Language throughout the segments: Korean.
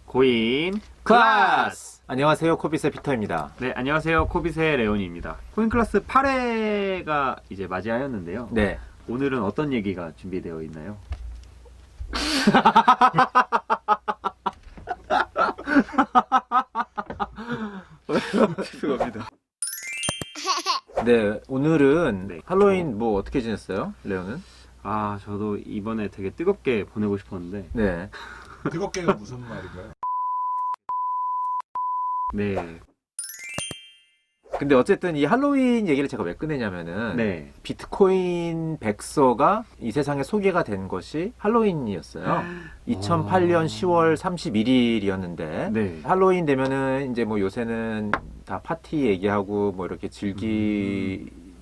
코인 클래스! 안녕하세요, 코빗의 피터입니다. 네, 안녕하세요. 코빗의 레온입니다. 코인 클래스 8회가 이제 맞이하였는데요. 네. 오늘은 어떤 얘기가 준비되어 있나요? 죄송합니다. 네, 오늘은 네. 할로윈 뭐 어떻게 지냈어요, 레오는? 아, 저도 이번에 되게 뜨겁게 보내고 싶었는데 네. 뜨겁게가 무슨 말인가요? 네, 근데 어쨌든 이 할로윈 얘기를 제가 왜 꺼내냐면은 네. 비트코인 백서가 이 세상에 소개가 된 것이 할로윈이었어요. 2008년 10월 31일이었는데 네. 할로윈 되면은 이제 뭐 요새는 다 파티 얘기하고 뭐 이렇게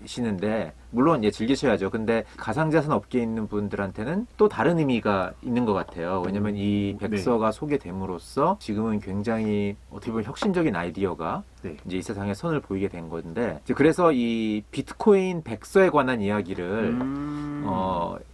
즐기시는데 물론 예 즐기셔야죠. 근데 가상자산 업계에 있는 분들한테는 또 다른 의미가 있는 것 같아요. 왜냐면 이 백서가 소개됨으로써 지금은 굉장히 어떻게 보면 혁신적인 아이디어가 네. 이제 이 세상에 선을 보이게 된 건데 이제 그래서 이 비트코인 백서에 관한 이야기를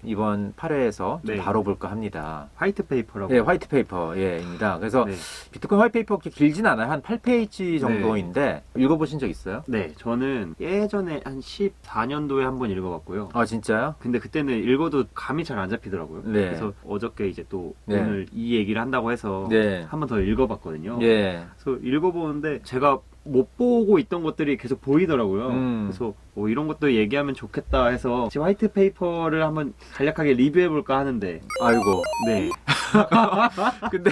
이번 8회에서 좀 네. 다뤄볼까 합니다. 화이트 페이퍼라고. 예, 화이트 페이퍼입니다. 그래서 네. 비트코인 화이트 페이퍼 그렇게 길진 않아요. 한 8페이지 정도인데 읽어보신 적 있어요? 네, 저는 예전에 한 14년도에 한 번 읽어봤고요. 아 진짜요? 근데 그때는 읽어도 감이 잘 안 잡히더라고요. 네. 그래서 어저께 이제 또 네. 오늘 이 얘기를 한다고 해서 네. 한 번 더 읽어봤거든요. 예. 그래서 읽어보는데 제가 못 보고 있던 것들이 계속 보이더라고요. 그래서 뭐 이런 것도 얘기하면 좋겠다 해서 지금 화이트 페이퍼를 한번 간략하게 리뷰해볼까 하는데 아이고. 네. 근데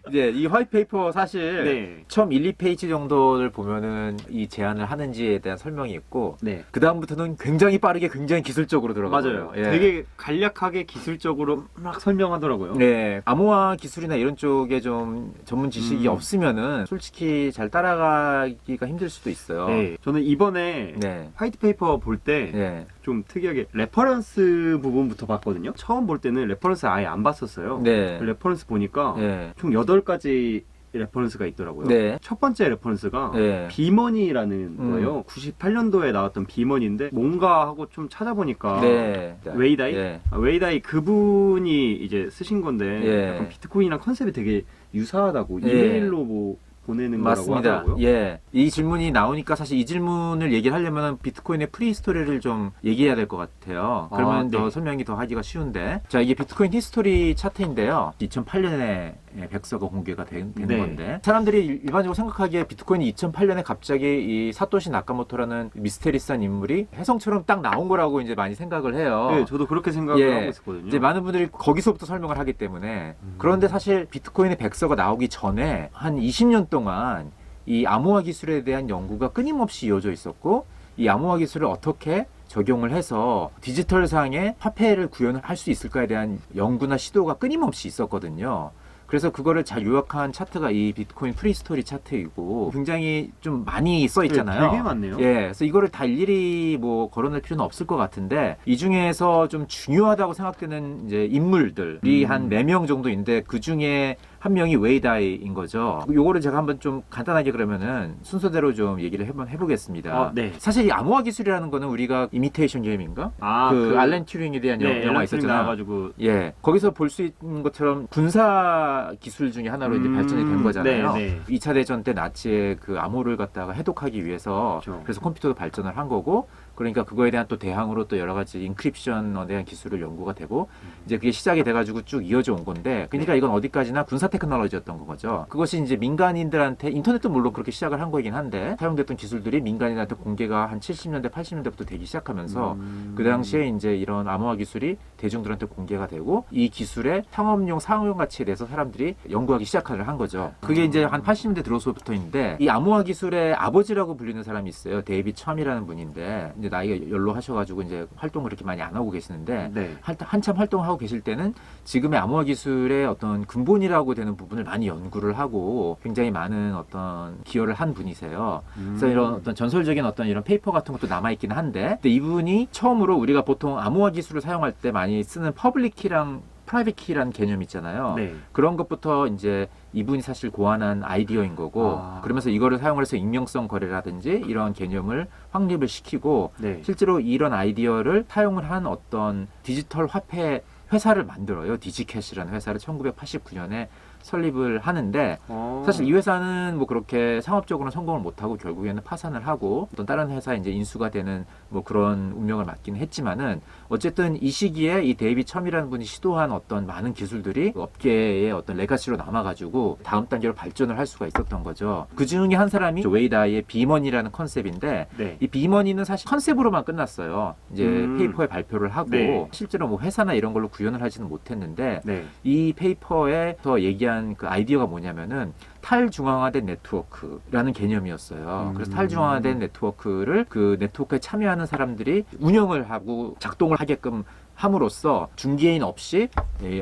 이제 이 화이트 페이퍼 사실 네. 처음 1, 2페이지 정도를 보면은 이 제안을 하는지에 대한 설명이 있고 네. 그 다음부터는 굉장히 빠르게 굉장히 기술적으로 들어가요. 맞아요. 되게 간략하게 기술적으로 막 설명하더라고요. 네, 암호화 기술이나 이런 쪽에 좀 전문 지식이 없으면은 솔직히 잘 따라가기가 힘들 수도 있어요. 네. 저는 이번에 네. 화이트 페이퍼 볼 때 좀 네. 특이하게 레퍼런스 부분부터 봤거든요. 처음 볼 때는 레퍼런스 아예 안 봤었어요. 네. 레퍼런스 보니까 네. 총 8가지 레퍼런스가 있더라고요. 네. 첫 번째 레퍼런스가 네. 비머니라는 거예요. 98년도에 나왔던 비머니인데 뭔가 하고 좀 찾아보니까 네. 웨이다이? 네. 웨이다이 그분이 이제 쓰신 건데 예. 약간 비트코인이랑 컨셉이 되게 유사하다고 예. 이메일로 뭐 보내는 거라고 맞습니다. 하더라고요. 예. 이 질문이 나오니까 사실 이 질문을 얘기를 하려면 비트코인의 프리히스토리를 좀 얘기해야 될 것 같아요. 그러면 네. 더 설명이 더 하기가 쉬운데. 자, 이게 비트코인 히스토리 차트인데요. 2008년에 백서가 공개가 된 네. 건데. 사람들이 일반적으로 생각하기에 비트코인이 2008년에 갑자기 이 사토시 나카모토라는 미스테리스한 인물이 혜성처럼 딱 나온 거라고 이제 많이 생각을 해요. 네, 저도 그렇게 생각을 예. 하고 있었거든요. 이제 많은 분들이 거기서부터 설명을 하기 때문에 그런데 사실 비트코인의 백서가 나오기 전에 한 20년 동안 이 암호화 기술에 대한 연구가 끊임없이 이어져 있었고 이 암호화 기술을 어떻게 적용을 해서 디지털상의 화폐를 구현할 수 있을까에 대한 연구나 시도가 끊임없이 있었거든요. 그래서 그거를 잘 요약한 차트가 이 비트코인 프리스토리 차트이고 굉장히 좀 많이 써 있잖아요. 네, 되게 많네요. 예, 그래서 이거를 다 일일이 뭐 거론할 필요는 없을 것 같은데 이 중에서 좀 중요하다고 생각되는 이제 인물들이 한 4명 정도인데 그 중에 한 명이 웨이다이인 거죠. 요거를 제가 한번 좀 간단하게 그러면은 순서대로 좀 얘기를 해보겠습니다. 네. 사실 이 암호화 기술이라는 거는 우리가 이미테이션 게임인가? 아, 그 알렌 튜링에 대한 네, 영화 있었잖아요. 나와가지고 예, 거기서 볼 수 있는 것처럼 군사 기술 중에 하나로 이제 발전이 된 거잖아요. 네, 네. 2차 대전 때 나치의 그 암호를 갖다가 해독하기 위해서 그렇죠. 그래서 컴퓨터도 발전을 한 거고 그러니까 그거에 대한 또 대항으로 또 여러 가지 인크립션에 대한 기술을 연구가 되고 이제 그게 시작이 돼가지고 쭉 이어져 온 건데 그러니까 이건 어디까지나 군사 테크놀로지였던 거죠. 그것이 이제 민간인들한테 인터넷도 물론 그렇게 시작을 한 거이긴 한데 사용됐던 기술들이 민간인한테 공개가 한 70년대 80년대부터 되기 시작하면서 그 당시에 이제 이런 암호화 기술이 대중들한테 공개가 되고 이 기술의 상업용 상용 가치에 대해서 사람들이 연구하기 시작을 한 거죠. 그게 이제 한 80년대 들어서부터인데 이 암호화 기술의 아버지라고 불리는 사람이 있어요. 데이비 첨이라는 분인데 이제 나이가 연로하셔가지고 이제 활동을 그렇게 많이 안 하고 계시는데 네. 한참 활동하고 계실 때는 지금의 암호화 기술의 어떤 근본이라고 되는 부분을 많이 연구를 하고 굉장히 많은 어떤 기여를 한 분이세요. 그래서 이런 어떤 전설적인 어떤 이런 페이퍼 같은 것도 남아있긴 한데 근데 이분이 처음으로 우리가 보통 암호화 기술을 사용할 때 많이 쓰는 퍼블릭 키랑 프라이빗 키라는 개념 있잖아요. 네. 그런 것부터 이제 이분이 사실 고안한 아이디어인 거고 그러면서 이거를 사용을 해서 익명성 거래라든지 이런 개념을 확립을 시키고 네. 실제로 이런 아이디어를 사용을 한 어떤 디지털 화폐 회사를 만들어요. 디지캐시라는 회사를 1989년에 설립을 하는데 사실 이 회사는 뭐 그렇게 상업적으로는 성공을 못하고 결국에는 파산을 하고 어떤 다른 회사에 이제 인수가 되는 뭐 그런 운명을 맞긴 했지만은 어쨌든 이 시기에 이 데이비 첨이라는 분이 시도한 어떤 많은 기술들이 업계의 어떤 레가시로 남아가지고 다음 단계로 발전을 할 수가 있었던 거죠. 그 중에 한 사람이 웨이다이의 비머니라는 컨셉인데 네. 이 비머니는 사실 컨셉으로만 끝났어요. 이제 페이퍼에 발표를 하고 네. 실제로 뭐 회사나 이런 걸로 구현을 하지는 못했는데 네. 이 페이퍼에서 얘기한 그 아이디어가 뭐냐면은 탈중앙화된 네트워크라는 개념이었어요. 그래서 탈중앙화된 네트워크를 그 네트워크에 참여하는 사람들이 운영을 하고 작동을 하게끔 함으로써 중개인 없이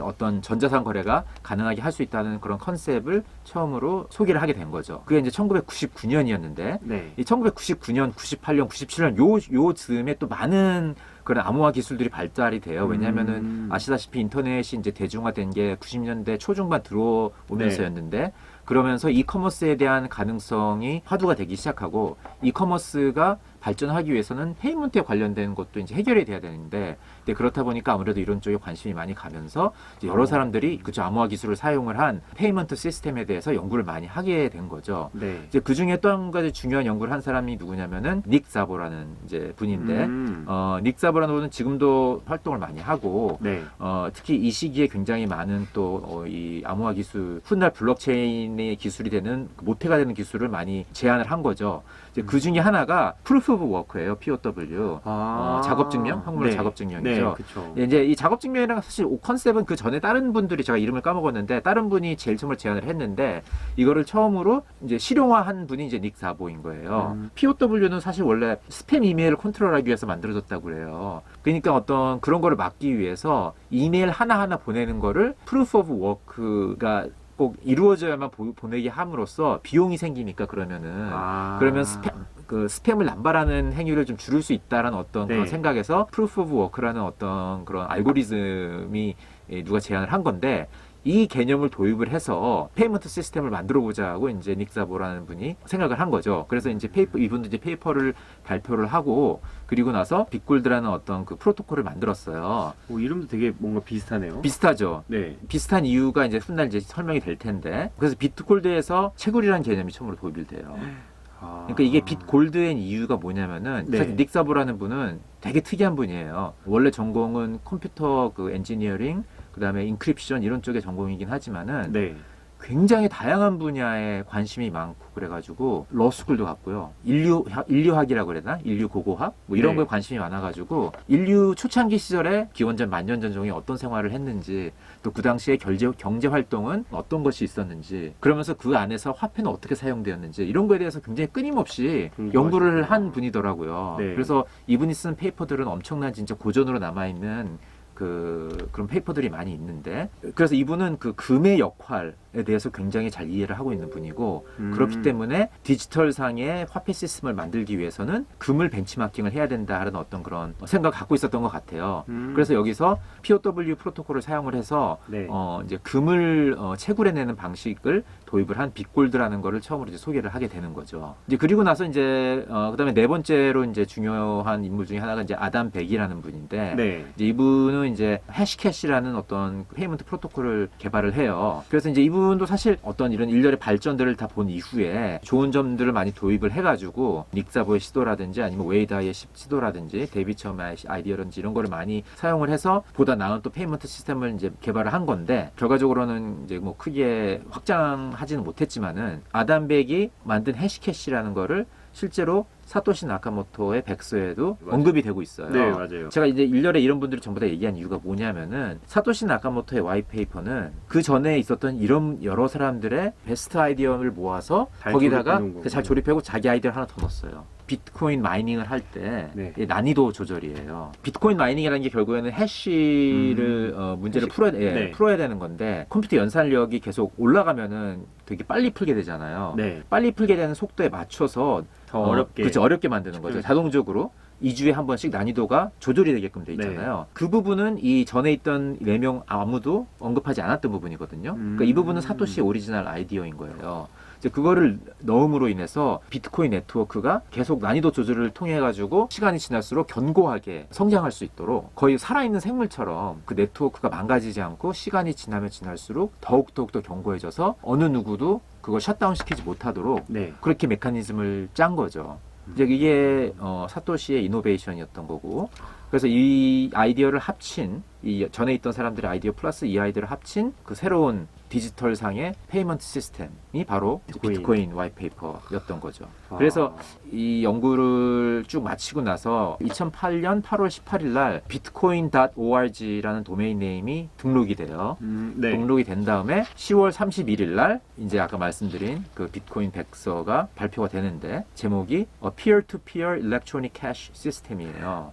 어떤 전자상 거래가 가능하게 할 수 있다는 그런 컨셉을 처음으로 소개를 하게 된 거죠. 그게 이제 1999년이었는데 네. 이 1999년, 98년, 97년 요 즈음에 또 많은 그런 암호화 기술들이 발달이 돼요. 왜냐하면은 아시다시피 인터넷이 이제 대중화된 게 90년대 초중반 들어오면서였는데 그러면서 이커머스에 대한 가능성이 화두가 되기 시작하고 이커머스가 발전하기 위해서는 페이먼트에 관련된 것도 이제 해결이 돼야 되는데 그렇다 보니까 아무래도 이런 쪽에 관심이 많이 가면서 이제 여러 사람들이 그쵸 암호화 기술을 사용을 한 페이먼트 시스템에 대해서 연구를 많이 하게 된 거죠. 네. 이제 그 중에 또 한 가지 중요한 연구를 한 사람이 누구냐면은 닉 자보라는 이제 분인데 닉 자보라는 분은 지금도 활동을 많이 하고 네. 특히 이 시기에 굉장히 많은 또 이 암호화 기술 훗날 블록체인의 기술이 되는 모태가 되는 기술을 많이 제안을 한 거죠. 이제 그 중에 하나가 프루프 오브 워크예요. POW. 작업 증명, 한국말로 네. 작업 증명이죠. 네, 그렇죠. 이제 이 작업 증명이랑 사실 컨셉은 그 전에 다른 분들이 제가 이름을 까먹었는데 다른 분이 제일 처음으로 제안을 했는데 이거를 처음으로 이제 실용화한 분이 이제 닉 자보인 거예요. POW는 사실 원래 스팸 이메일을 컨트롤하기 위해서 만들어졌다고 그래요. 그러니까 어떤 그런 거를 막기 위해서 이메일 하나하나 보내는 거를 프루프 오브 워크가 꼭 이루어져야만 보내게 함으로써 비용이 생기니까 그러면은 그러면 스팸을 남발하는 행위를 좀 줄일 수 있다라는 어떤 네. 그런 생각에서 프루프 오브 워크라는 어떤 그런 알고리즘이 누가 제안을 한 건데 이 개념을 도입을 해서 페이먼트 시스템을 만들어 보자고 이제 닉 자보라는 분이 생각을 한 거죠. 그래서 이제 이분도 이제 페이퍼를 발표를 하고 그리고 나서 빅골드라는 어떤 그 프로토콜을 만들었어요. 이름도 되게 뭔가 비슷하네요. 비슷하죠. 네. 비슷한 이유가 이제 훗날 이제 설명이 될 텐데 그래서 비트골드에서 채굴이라는 개념이 처음으로 도입이 돼요. 그러니까 이게 빗골드의 이유가 뭐냐면은 네. 사실 닉 자보라는 분은 되게 특이한 분이에요. 원래 전공은 컴퓨터 그 엔지니어링 그다음에 인크립션 이런 쪽의 전공이긴 하지만은 네. 굉장히 다양한 분야에 관심이 많고 그래가지고 러스쿨도 갔고요. 인류학이라고 그래야 되나? 인류 고고학? 뭐 이런 네. 거에 관심이 많아가지고 인류 초창기 시절에 기원전 만년 전종이 어떤 생활을 했는지 또 그 당시에 경제 활동은 어떤 것이 있었는지 그러면서 그 안에서 화폐는 어떻게 사용되었는지 이런 거에 대해서 굉장히 끊임없이 연구를 한 분이더라고요. 네. 그래서 이분이 쓴 페이퍼들은 엄청난 진짜 고전으로 남아있는 그런 페이퍼들이 많이 있는데 그래서 이분은 그 금의 역할에 대해서 굉장히 잘 이해를 하고 있는 분이고 그렇기 때문에 디지털상의 화폐 시스템을 만들기 위해서는 금을 벤치마킹을 해야 된다는 어떤 그런 생각을 갖고 있었던 것 같아요. 그래서 여기서 POW 프로토콜을 사용을 해서 네. 이제 금을 채굴해내는 방식을 도입을 한 빅골드라는 거를 처음으로 이제 소개를 하게 되는 거죠. 이제 그리고 나서 이제 그다음에 네 번째로 이제 중요한 인물 중에 하나가 이제 아담 백이라는 분인데 네. 이제 이분은 이제 해시캐시라는 어떤 페이먼트 프로토콜을 개발을 해요. 그래서 이제 이분도 사실 어떤 이런 일련의 발전들을 다 본 이후에 좋은 점들을 많이 도입을 해가지고 닉 자보의 시도라든지 아니면 웨이다이의 시도라든지 데이비 첨의 아이디어라든지 이런 거를 많이 사용을 해서 보다 나은 또 페이먼트 시스템을 이제 개발을 한 건데 결과적으로는 이제 뭐 크게 확장하지는 못했지만은 아담 백이 만든 해시캐시라는 거를 실제로 사토시 나카모토의 백서에도 언급이 되고 있어요. 네, 맞아요. 제가 이제 일렬에 이런 분들을 전부 다 얘기한 이유가 뭐냐면은 사토시 나카모토의 와이페이퍼는 그 전에 있었던 이런 여러 사람들의 베스트 아이디어를 모아서 잘 거기다가 조립해 놓은 거구나. 잘 조립하고 자기 아이디어를 하나 더 넣었어요. 비트코인 마이닝을 할 때 네. 난이도 조절이에요. 비트코인 마이닝이라는 게 결국에는 해시를 문제를 해시. 네. 풀어야 되는 건데 컴퓨터 연산력이 계속 올라가면은 되게 빨리 풀게 되잖아요. 네. 빨리 풀게 되는 속도에 맞춰서 더 어렵게. 그렇죠. 어렵게 만드는 거죠. 자동적으로 2주에 한 번씩 난이도가 조절이 되게끔 돼 있잖아요. 그 부분은 이 전에 있던 4명 아무도 언급하지 않았던 부분이거든요. 그러니까 이 부분은 사토시의 오리지널 아이디어인 거예요. 이제 그거를 넣음으로 인해서 비트코인 네트워크가 계속 난이도 조절을 통해 가지고 시간이 지날수록 견고하게 성장할 수 있도록 거의 살아있는 생물처럼 그 네트워크가 망가지지 않고 시간이 지나면 지날수록 더욱더 견고해져서 어느 누구도 그걸 셧다운 시키지 못하도록 네. 그렇게 메커니즘을 짠 거죠. 이제 이게 사토시의 이노베이션이었던 거고, 그래서 이 아이디어를 합친, 이 전에 있던 사람들의 아이디어 플러스 이 아이디어를 합친 그 새로운 디지털상의 페이먼트 시스템이 바로 비트코인 화이트페이퍼였던 거죠. 그래서 이 연구를 쭉 마치고 나서 2008년 8월 18일 날 bitcoin.org라는 도메인 네임이 등록이 돼요. 네. 등록이 된 다음에 10월 31일 날 이제 아까 말씀드린 그 비트코인 백서가 발표가 되는데 제목이 Peer-to-Peer Electronic Cash System이에요.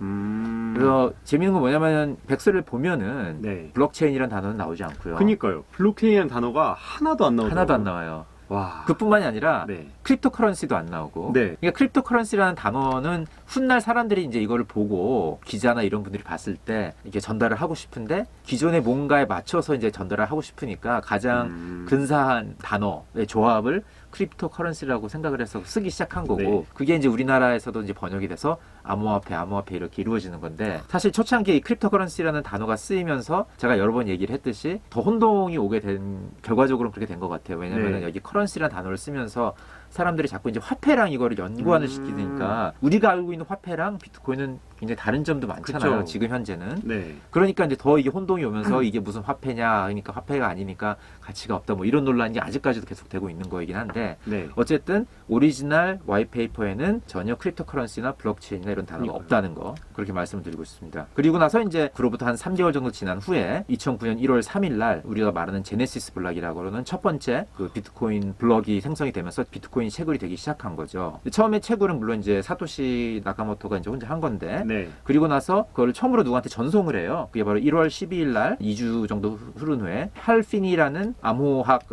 그래서 재밌는 건 뭐냐면 백서를 보면은 네. 블록체인이라는 단어는 나오지 않고요. 그니까요. 블록체인이라는 단어가 하나도 안 나오더라고요. 하나도 안 나와요. 와. 그뿐만이 아니라 네. 크립토커런시도 안 나오고. 네. 그러니까 크립토커런시라는 단어는 훗날 사람들이 이제 이거를 보고 기자나 이런 분들이 봤을 때 이렇게 전달을 하고 싶은데 기존의 뭔가에 맞춰서 이제 전달을 하고 싶으니까 가장 근사한 단어의 조합을 크립토커런시라고 생각을 해서 쓰기 시작한 거고 네. 그게 이제 우리나라에서도 이제 번역이 돼서 암호화폐 이렇게 이루어지는 건데 사실 초창기에 이 크립토커런시라는 단어가 쓰이면서 제가 여러 번 얘기를 했듯이 더 혼동이 오게 된 결과적으로 그렇게 된 것 같아요. 왜냐하면 네. 여기 커런시라는 단어를 쓰면서 사람들이 자꾸 이제 화폐랑 이거를 연관을 시키니까 우리가 알고 있는 화폐랑 비트코인은 굉장히 다른 점도 많잖아요. 그쵸. 지금 현재는. 네. 그러니까 이제 더 이게 혼동이 오면서 이게 무슨 화폐냐, 그러니까 화폐가 아니니까 가치가 없다, 뭐 이런 논란이 아직까지도 계속되고 있는 거이긴 한데 네. 어쨌든 오리지널 화이트페이퍼에는 전혀 크립토커런시나 블록체인이나 이런 단어가 그러니까요. 없다는 거 그렇게 말씀드리고 있습니다. 그리고 나서 이제 그로부터 한 3개월 정도 지난 후에 2009년 1월 3일 날 우리가 말하는 제네시스 블록이라고 하는 첫 번째 그 비트코인 블록이 생성이 되면서 비트코인 채굴이 되기 시작한 거죠. 처음에 채굴은 물론 이제 사토시 나카모토가 이제 혼자 한 건데 네. 그리고 나서 그걸 처음으로 누구한테 전송을 해요. 그게 바로 1월 12일 날 2주 정도 흐른 후에 할피니라는 암호학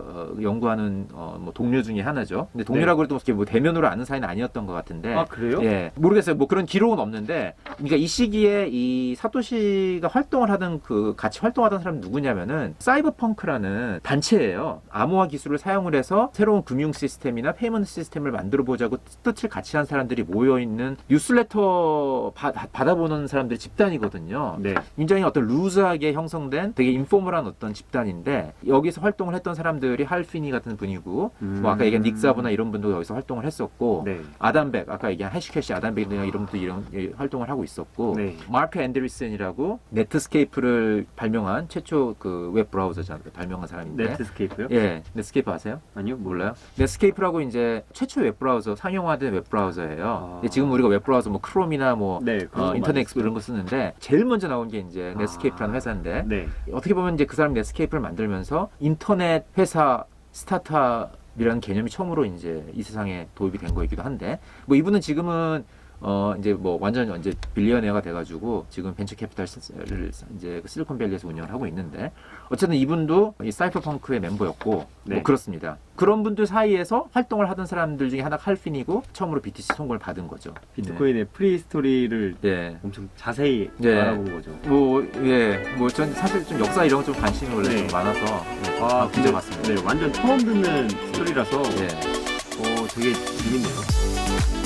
연구하는 뭐 동료 중에 하나죠. 근데 동료라고 해도 뭐 대면으로 아는 사이는 아니었던 것 같은데. 아, 그래요? 예, 모르겠어요. 뭐 그런 기록은 없는데, 그러니까 이 시기에 이 사토시가 활동을 하던 그 같이 활동하던 사람 누구냐면은 사이버펑크라는 단체예요. 암호화 기술을 사용을 해서 새로운 금융 시스템이나 페이먼트 시스템을 만들어 보자고 뜻을 같이 한 사람들이 모여 있는 뉴스레터 받아보는 사람들의 집단이거든요. 네. 굉장히 어떤 루즈하게 형성된 되게 인포멀한 어떤 집단인데 여기서 활동을 했던 사람들이 할피니 같은 분이고 뭐 아까 얘기한 닉사브나 이런 분도 여기서 활동을 했었고 네. 아담백 아까 얘기한 해시캐시 아담백이나 이런 분도 이런 활동을 하고 있었고 네. 마크 앤드리슨이라고 네트스케이프를 발명한 최초 그 웹 브라우저잖아요. 발명한 사람인데 네트스케이프요? 예, 넷스케이프 아세요? 아니요, 몰라요? 넷스케이프라고 이제 최초 웹 브라우저 상용화된 웹 브라우저예요. 아. 근데 지금 우리가 웹 브라우저 뭐 크롬이나 뭐 네. 그런 거 인터넷 많이 익스플로러 이런 거 쓰는데 제일 먼저 나온 게 이제 넷스케이프라는 회사인데 네. 어떻게 보면 이제 그 사람이 넷스케이프를 만들면서 인터넷 회사 스타트업이라는 개념이 처음으로 이제 이 세상에 도입이 된 거이기도 한데 뭐 이분은 지금은 이제 뭐 완전 이제 빌리어네어가 돼가지고 지금 벤처 캐피탈을 이제 실리콘밸리에서 운영을 하고 있는데 어쨌든 이분도 이 사이버펑크의 멤버였고 네. 뭐 그렇습니다. 그런 분들 사이에서 활동을 하던 사람들 중에 하나가 할핀이고 처음으로 BTC 송금을 받은 거죠. 비트코인의 프리스토리를 네. 엄청 자세히 네. 알아본 거죠. 전 사실 좀 역사 이런 거 좀 관심이 원래 네. 좀 많아서 아, 진짜 봤습니다. 네, 완전 처음 듣는 스토리라서 네. 되게 재밌네요.